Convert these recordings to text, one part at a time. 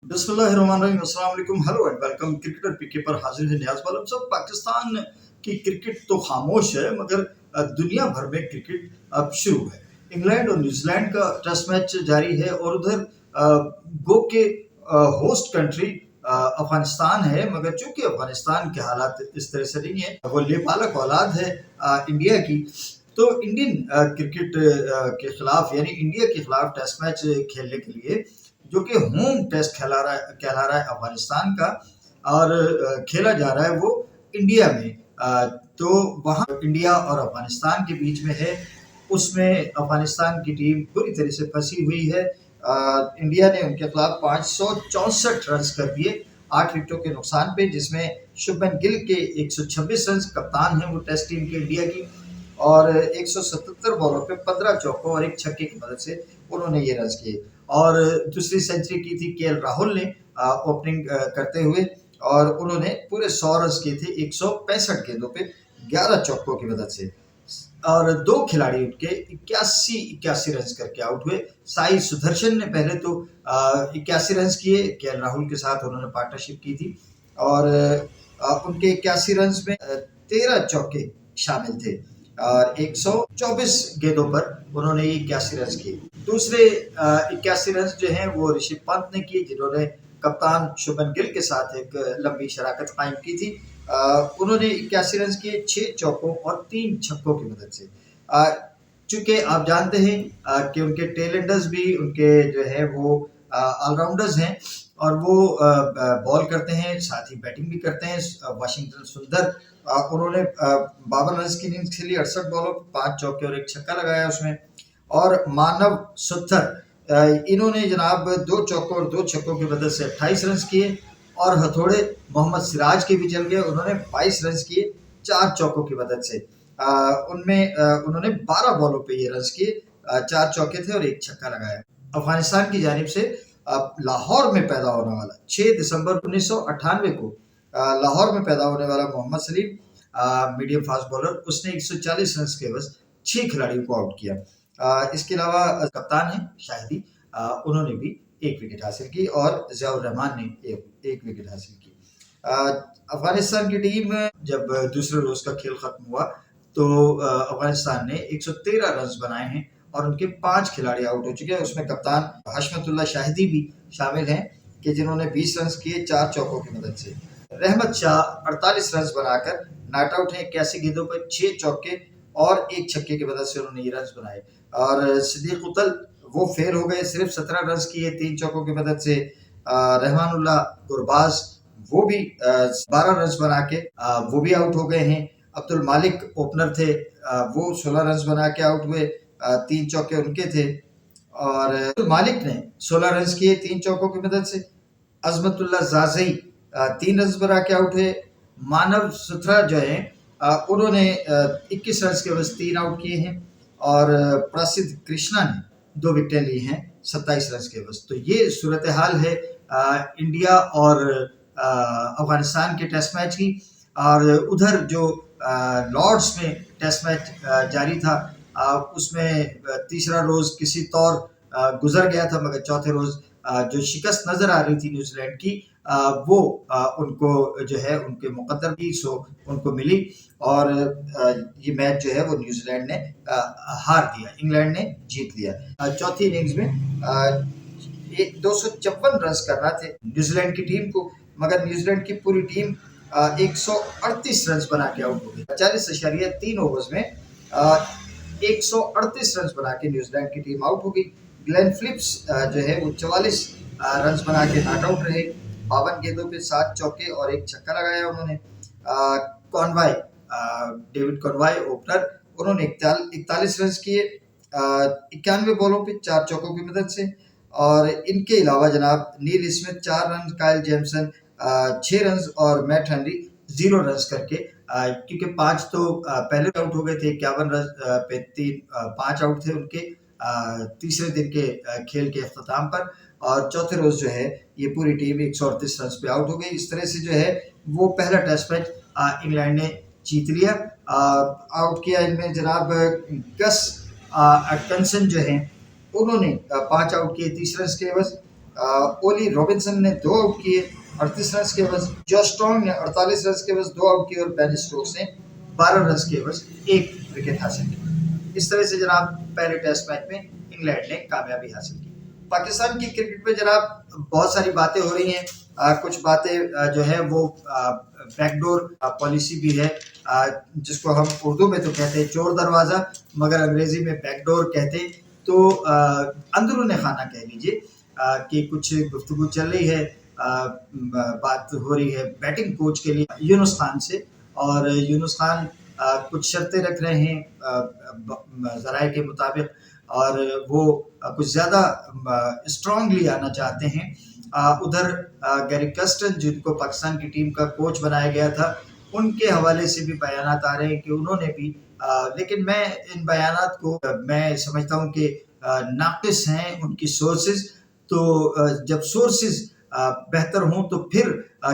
बिस्मिल्लाहिर्रहमानिर्रहीम, अस्सलाम वालेकुम, हेलो एंड वेलकम। क्रिकेटर पीके पर हाजिर है नियाज बालम साहब। पाकिस्तान की क्रिकेट तो खामोश है मगर दुनिया भर में क्रिकेट अब शुरू है। इंग्लैंड और न्यूजीलैंड का टेस्ट मैच जारी है और उधर गो के होस्ट कंट्री अफगानिस्तान है, मगर चूंकि अफगानिस्तान के हालात इस तरह से नहीं है, वो लेपालक औलाद है इंडिया की। तो इंडियन क्रिकेट के खिलाफ यानी इंडिया के खिलाफ टेस्ट मैच खेलने के लिए, जो कि होम टेस्ट कहला रहा है अफगानिस्तान का, और खेला जा रहा है वो इंडिया में। तो वहाँ इंडिया और अफगानिस्तान के बीच में है, उसमें अफगानिस्तान की टीम पूरी तरह से फंसी हुई है। इंडिया ने उनके खिलाफ 564 रन कर दिए 8 विकेटों के नुकसान पे, जिसमें शुभमन गिल के 126 रन, कप्तान है वो टेस्ट टीम के इंडिया की, और 177 बॉलों पे 15 चौकों और एक छक्के की मदद से उन्होंने ये रन किए। और दूसरी सेंचुरी की थी केएल राहुल ने ओपनिंग करते हुए, और उन्होंने पूरे 100 रन किए थे 165 गेंदों पे 11 चौकों की मदद से। और दो खिलाड़ी उनके 81 रन करके आउट हुए। साई सुदर्शन ने पहले तो 81 रन किए, केएल राहुल के साथ उन्होंने पार्टनरशिप की थी, और उनके 81 रन में 13 चौके शामिल थे और 124 गेंदों पर उन्होंने 81 रन किए। दूसरे 81 रन जो हैं वो ऋषभ पंत ने किए, जिन्होंने कप्तान शुभमन गिल के साथ एक लंबी शराकत कायम की थी। उन्होंने 81 रन किए 6 चौकों और 3 छक्कों की मदद से। चूंकि आप जानते हैं कि उनके टेलेंडर्स भी उनके जो है वो ऑलराउंडर्स हैं, और वो बॉल करते हैं, साथ ही बैटिंग भी करते हैं। वाशिंगटन सुंदर, उन्होंने 52 रन की इनिंग्स खेली 68 बॉलों पर 5 चौके और एक छक्का लगाया उसमें। और मानव सुथर, इन्होंने जनाब 2 चौकों और 2 छक्कों की मदद से 28 रन किए, और हथौड़े मोहम्मद सिराज के भी चल गए, उन्होंने 22 रन किए 4 चौकों की मदद से। उनमें उन्होंने 12 बॉलों पे ये रन किए, 4 चौके थे और एक छक्का लगाया। अफगानिस्तान की जानिब से लाहौर में पैदा होने वाला 6 दिसंबर 1998 को लाहौर में पैदा होने वाला Mohammad Salim, medium fast bowler, उसने 140 रन के बस 6 खिलाड़ियों को आउट किया। इसके अलावा कप्तान है शाहिदी, उन्होंने भी 1 विकेट हासिल की, और ज़ियाउर रहमान ने एक विकेट हासिल की। अफगानिस्तान की टीम जब दूसरे रोज का खेल खत्म हुआ तो अफगानिस्तान ने 113 रन बनाए हैं और उनके 5 खिलाड़ी आउट हो चुके हैं। उसमें कप्तान हशमतुल्लाह शाहिदी भी शामिल हैं कि जिन्होंने 20 रन किए 4 चौकों की मदद से। रहमत शाह 48 रन बनाकर नॉट आउट है 81 गेंदों पर 6 चौके और एक छक्के की मदद से उन्होंने ये रन बनाए। और सिद्दीक उतल वो फेल हो गए, सिर्फ 17 रन किए 3 चौकों की मदद से। रहमानुल्लाह गुरबाज वो भी 12 रन बना के वो भी आउट हो गए हैं। अब्दुल मालिक ओपनर थे, वो 16 रन बना के आउट हुए, 3 चौके उनके थे। और अब्दुल मालिक ने 16 रन किए 3 चौकों की मदद से। अजमतुल्ला जाजई 3 रन बना के आउट हुए। मानव सुथरा जो है उन्होंने 21 रन के बस 3 आउट किए हैं, और प्रसिद्ध कृष्णा ने 2 विकेटें ली हैं 27 रन के बस। तो ये सूरत हाल है इंडिया और अफगानिस्तान के टेस्ट मैच की। और उधर जो लॉर्ड्स में टेस्ट मैच जारी था, उसमें तीसरा रोज किसी तौर गुजर गया था, मगर चौथे रोज जो शिकस्त नजर आ रही थी न्यूजीलैंड की, वो उनको जो है उनके मुकद्दर की सो उनको मिली, और ये मैच जो है वो न्यूजीलैंड ने हार दिया, इंग्लैंड ने जीत लिया। चौथी इनिंग्स में 254 रन करना थे न्यूजीलैंड की टीम को, मगर न्यूजीलैंड की पूरी टीम 138 रन बना के आउट हो गई। 40.3 ओवर्स में 138 रन बना के न्यूजीलैंड की टीम आउट हो गई। ग्लेन फिलिप्स जो है वो 44 रन बना के नॉट आउट रहे। 52 गेंदों पे 7 चौके और एक छक्का लगाया उन्होंने। कॉनवाय, डेविड कॉनवाय ओपनर, उन्होंने 41 रन किए 91 बॉलों पे 4 चौकों की मदद से। और इनके अलावा जनाब Neil Smith 4 run, Kyle Jamieson 6 run, और मैट हेनरी 0 रन करके, क्योंकि 5 तो पहले आउट हो गए थे 51 रन पे 5 आउट थे उनके तीसरे दिन के खेल के अख्ताम पर। और चौथे रोज जो है ये पूरी टीम 138 रन पे आउट हो गई। इस तरह से जो है वो पहला टेस्ट मैच इंग्लैंड ने जीत लिया। आउट किया इनमें जनाब गस एटकिंसन जो है, उन्होंने 5 आउट किए 30 रन के बस। ओली रॉबिन्सन ने 2 आउट किए 38 रन के एवज, जो स्ट्रॉन्ग ने 48 रन के एवज 2 आउट किए और बेन स्टोक्स ने 12 रन के एवज 1 विकेट हासिल की। इस तरह से जनाब पहले टेस्ट मैच में इंग्लैंड ने कामयाबी हासिल की। पाकिस्तान की क्रिकेट में जनाब बहुत सारी बातें हो रही हैं। कुछ बातें जो है वो बैकडोर पॉलिसी भी है, जिसको हम उर्दू में तो कहते हैं चोर दरवाज़ा, मगर अंग्रेजी में बैकडोर कहते हैं। तो अंदरूनी खाना कह लीजिए कि कुछ गुफ्तगू चल रही है, बात हो रही है बैटिंग कोच के लिए यूनुस खान से, और यूनुस खान कुछ शर्तें रख रहे हैं ज़राए के मुताबिक, और वो कुछ ज़्यादा स्ट्रांगली आना चाहते हैं। उधर गैरी कर्स्टन, जिनको पाकिस्तान की टीम का कोच बनाया गया था, उनके हवाले से भी बयानात आ रहे हैं कि उन्होंने भी लेकिन मैं इन बयानात को मैं समझता हूँ कि नाक़िस हैं उनकी सोर्सेज। तो जब सोर्सेज बेहतर हों तो फिर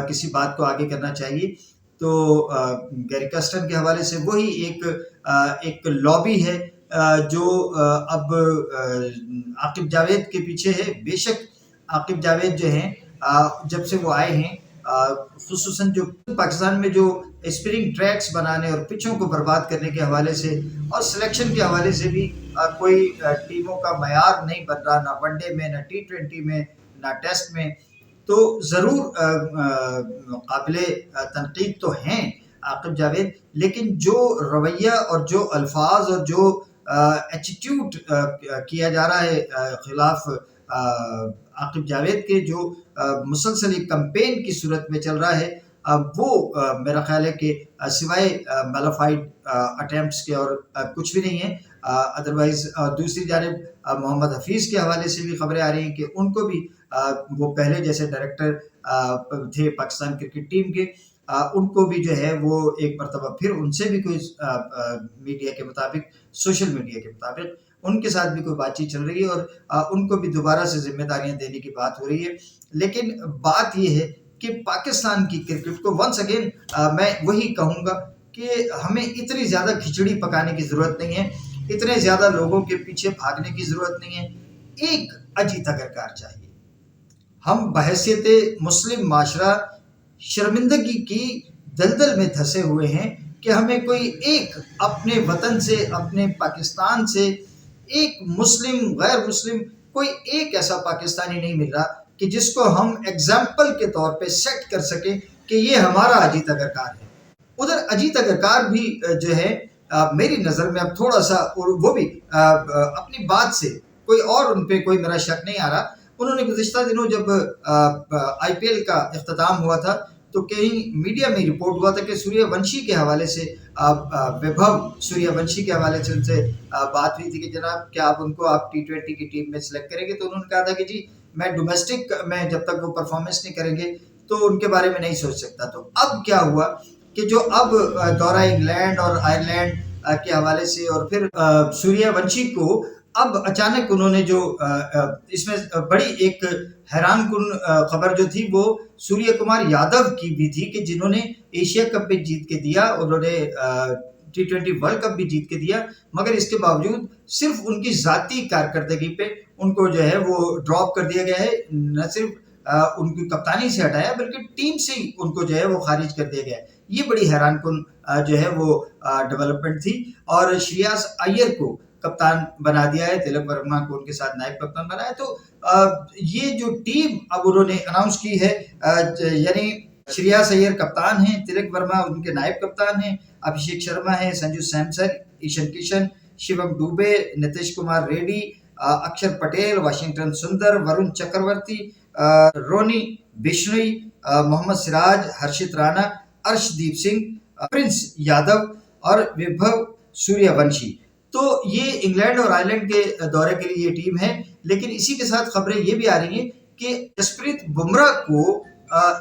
किसी बात को आगे करना चाहिए। तो गैरी कर्स्टन के हवाले से वही एक लॉबी है जो अब आकिब जावेद के पीछे है। बेशक आकिब जावेद जो हैं जब से वो आए हैं, खुसूसन जो पाकिस्तान में जो स्पिनिंग ट्रैक्स बनाने और पिचों को बर्बाद करने के हवाले से और सिलेक्शन के हवाले से भी कोई टीमों का मयार नहीं बन रहा, ना वनडे में, ना T20 में, ना टेस्ट में। तो ज़रूर काबिले तनकीद तो हैं आकिब जावेद, लेकिन जो रवैया और जो अल्फाज और जो एटीट्यूड किया जा रहा है खिलाफ आकिब जावेद के, जो मुसलसल कैंपेन की सूरत में चल रहा है, वो मेरा ख्याल है कि सिवाय मैलाफाइड अटेम्प्ट्स के और कुछ भी नहीं है। अदरवाइज दूसरी जानिब मोहम्मद हफीज़ के हवाले से भी खबरें आ रही हैं कि उनको भी वो पहले जैसे डायरेक्टर थे पाकिस्तान क्रिकेट टीम के, उनको भी जो है वो एक मरतबा फिर उनसे भी कोई मीडिया के मुताबिक, सोशल मीडिया के मुताबिक उनके साथ भी कोई बातचीत चल रही है और उनको भी दोबारा से जिम्मेदारियां देने की बात हो रही है। लेकिन बात यह है कि पाकिस्तान की क्रिकेट को वंस अगेन मैं वही कहूँगा कि हमें इतनी ज़्यादा खिचड़ी पकाने की ज़रूरत नहीं है, इतने ज़्यादा लोगों के पीछे भागने की ज़रूरत नहीं है। एक अजीत अगरकार चाहिए। हम बहैसियत मुस्लिम माशरा शर्मिंदगी की दलदल में धंसे हुए हैं कि हमें कोई एक अपने वतन से, अपने पाकिस्तान से एक मुस्लिम, गैर मुस्लिम, कोई एक ऐसा पाकिस्तानी नहीं मिल रहा कि जिसको हम एग्जाम्पल के तौर पे सेट कर सके कि ये हमारा अजीत अगरकार है। उधर अजीत अगरकार भी जो है मेरी नज़र में अब थोड़ा सा, और वो भी अपनी बात से कोई और उन पर कोई मेरा शक नहीं आ रहा। उन्होंने गुज़िश्ता दिनों जब IPL का इख्तिताम हुआ था तो कहीं मीडिया में रिपोर्ट हुआ था कि सूर्यवंशी के हवाले से, वैभव सूर्यवंशी के हवाले से उनसे बात हुई थी कि जनाब क्या आप उनको आप T20 की टीम में सिलेक्ट करेंगे। तो उन्होंने कहा था कि जी मैं डोमेस्टिक में जब तक वो परफॉर्मेंस नहीं करेंगे तो उनके बारे में नहीं सोच सकता। तो अब क्या हुआ कि जो अब दौरा इंग्लैंड और आयरलैंड के हवाले से और फिर सूर्यवंशी को अब अचानक उन्होंने जो इसमें बड़ी एक हैरानकुन खबर जो थी वो सूर्य कुमार यादव की भी थी कि जिन्होंने एशिया कप भी जीत के दिया, उन्होंने T20 वर्ल्ड कप भी जीत के दिया, मगर इसके बावजूद सिर्फ उनकी जाती कारकर्दगी पे उनको जो है वो ड्रॉप कर दिया गया है। न सिर्फ उनकी कप्तानी से हटाया बल्कि टीम से ही उनको जो है वो खारिज कर दिया गया है। ये बड़ी हैरानकुन जो है वो डेवलपमेंट थी। और श्रेयस अय्यर को कप्तान बना दिया है, तिलक वर्मा को उनके साथ नायब कप्तान बनाया। तो ये जो टीम अब उन्होंने अनाउंस की है, यानी श्रेयस अय्यर कप्तान हैं, तिलक वर्मा उनके नायब कप्तान हैं, अभिषेक शर्मा है, संजू सैमसन, ईशन किशन, शिवम दुबे, नीतीश कुमार रेड्डी, अक्षर पटेल, वाशिंगटन सुंदर, वरुण चक्रवर्ती, रोनी बिश्नोई, मोहम्मद सिराज, हर्षित राणा, अर्शदीप सिंह, प्रिंस यादव और वैभव सूर्यवंशी। तो ये इंग्लैंड और आयरलैंड के दौरे के लिए ये टीम है। लेकिन इसी के साथ खबरें ये भी आ रही हैं कि जसप्रीत बुमराह को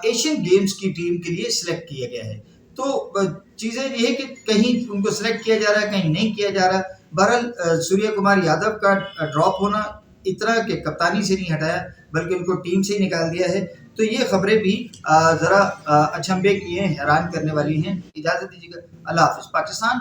एशियन गेम्स की टीम के लिए सिलेक्ट किया गया है। तो चीज़ें ये है कि कहीं उनको सिलेक्ट किया जा रहा है, कहीं नहीं किया जा रहा। बहरहाल सूर्य कुमार यादव का ड्रॉप होना इतना कि कप्तानी से नहीं हटाया बल्कि उनको टीम से ही निकाल दिया है। तो ये खबरें भी ज़रा अचंभे की हैं, हैरान करने वाली हैं। इजाज़त दीजिएगा, अल्लाह हाफ़िज़। पाकिस्तान